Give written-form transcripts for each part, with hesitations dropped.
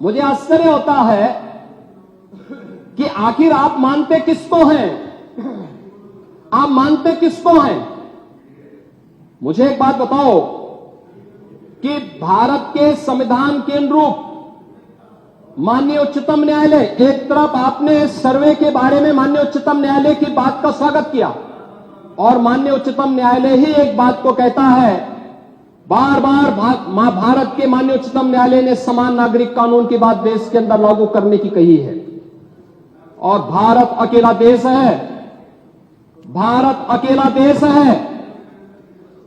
मुझे आश्चर्य होता है कि आखिर आप मानते किसको हैं? आप मानते किसको हैं? मुझे एक बात बताओ कि भारत के संविधान के अनुरूप माननीय उच्चतम न्यायालय, एक तरफ आपने सर्वे के बारे में माननीय उच्चतम न्यायालय की बात का स्वागत किया और माननीय उच्चतम न्यायालय ही एक बात को कहता है, बार बार भारत के माननीय उच्चतम न्यायालय ने समान नागरिक कानून की बात देश के अंदर लागू करने की कही है। और भारत अकेला देश है, भारत अकेला देश है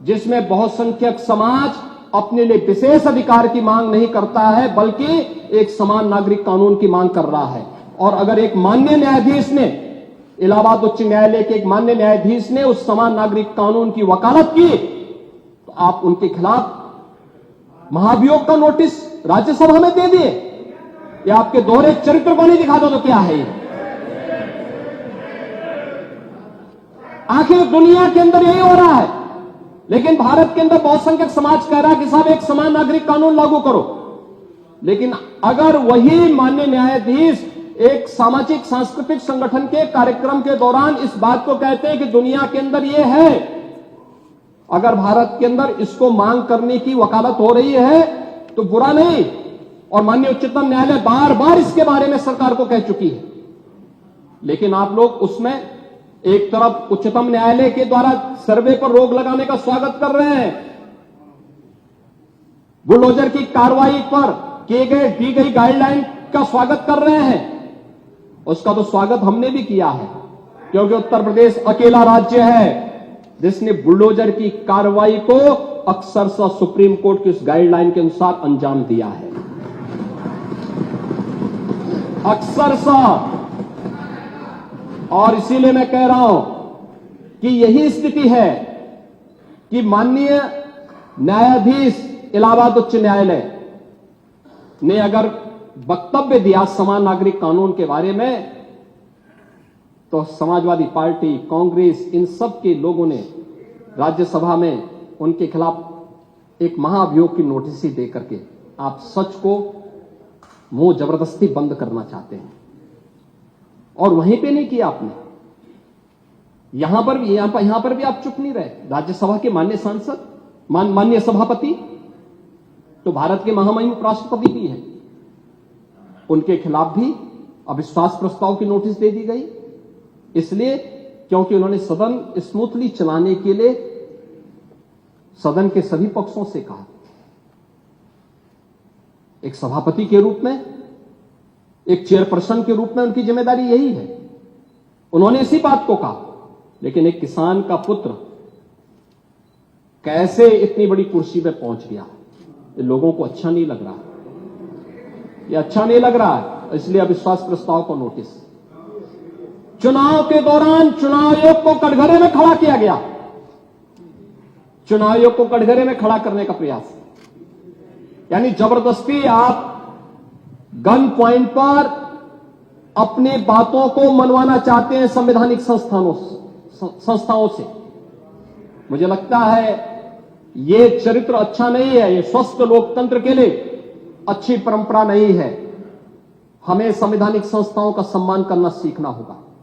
जिसमें बहुसंख्यक समाज अपने लिए विशेष अधिकार की मांग नहीं करता है, बल्कि एक समान नागरिक कानून की मांग कर रहा है। और अगर एक माननीय न्यायाधीश ने, इलाहाबाद उच्च न्यायालय के एक माननीय न्यायाधीश ने उस समान नागरिक कानून की वकालत की, तो आप उनके खिलाफ महाभियोग का नोटिस राज्यसभा में दे दिए। या आपके दोहरे चरित्र को नहीं दिखा दो तो क्या है ये? आखिर दुनिया के अंदर यही हो रहा है, लेकिन भारत के अंदर बहुसंख्यक समाज कह रहा है कि साहब एक समान नागरिक कानून लागू करो। लेकिन अगर वही माननीय न्यायाधीश एक सामाजिक सांस्कृतिक संगठन के कार्यक्रम के दौरान इस बात को कहते हैं कि दुनिया के अंदर ये है, अगर भारत के अंदर इसको मांग करने की वकालत हो रही है तो बुरा नहीं। और माननीय उच्चतम न्यायालय बार बार इसके बारे में सरकार को कह चुकी है, लेकिन आप लोग उसमें एक तरफ उच्चतम न्यायालय के द्वारा सर्वे पर रोक लगाने का स्वागत कर रहे हैं, बुलडोजर की कार्रवाई पर दी गई गाइडलाइन का स्वागत कर रहे हैं। उसका तो स्वागत हमने भी किया है, क्योंकि उत्तर प्रदेश अकेला राज्य है जिसने बुलडोजर की कार्रवाई को अक्सरशः सुप्रीम कोर्ट की उस गाइडलाइन के अनुसार अंजाम दिया है, अक्सरशः। और इसीलिए मैं कह रहा हूं कि यही स्थिति है कि माननीय न्यायाधीश इलाहाबाद उच्च न्यायालय ने अगर वक्तव्य दिया समान नागरिक कानून के बारे में, तो समाजवादी पार्टी, कांग्रेस, इन सब के लोगों ने राज्यसभा में उनके खिलाफ एक महाअभियोग की नोटिस ही दे करके आप सच को मुंह जबरदस्ती बंद करना चाहते हैं। और वहीं पे नहीं किया आपने, यहां पर भी आप चुप नहीं रहे। राज्यसभा के माननीय सांसद, माननीय सभापति तो भारत के महामहिम उपराष्ट्रपति भी हैं, उनके खिलाफ भी अविश्वास प्रस्ताव की नोटिस दे दी गई, इसलिए क्योंकि उन्होंने सदन स्मूथली चलाने के लिए सदन के सभी पक्षों से कहा। एक सभापति के रूप में, एक चेयरपर्सन के रूप में उनकी जिम्मेदारी यही है, उन्होंने इसी बात को कहा। लेकिन एक किसान का पुत्र कैसे इतनी बड़ी कुर्सी पे पहुंच गया, ये लोगों को अच्छा नहीं लग रहा, ये अच्छा नहीं लग रहा है, इसलिए अविश्वास प्रस्ताव को नोटिस। चुनाव के दौरान चुनाव आयोग को कटघरे में खड़ा किया गया, चुनाव आयोग को कटघरे में खड़ा करने का प्रयास, यानी जबरदस्ती आप गन पॉइंट पर अपनी बातों को मनवाना चाहते हैं संवैधानिक संस्थाओं से। मुझे लगता है ये चरित्र अच्छा नहीं है, ये स्वस्थ लोकतंत्र के लिए अच्छी परंपरा नहीं है। हमें संवैधानिक संस्थाओं का सम्मान करना सीखना होगा।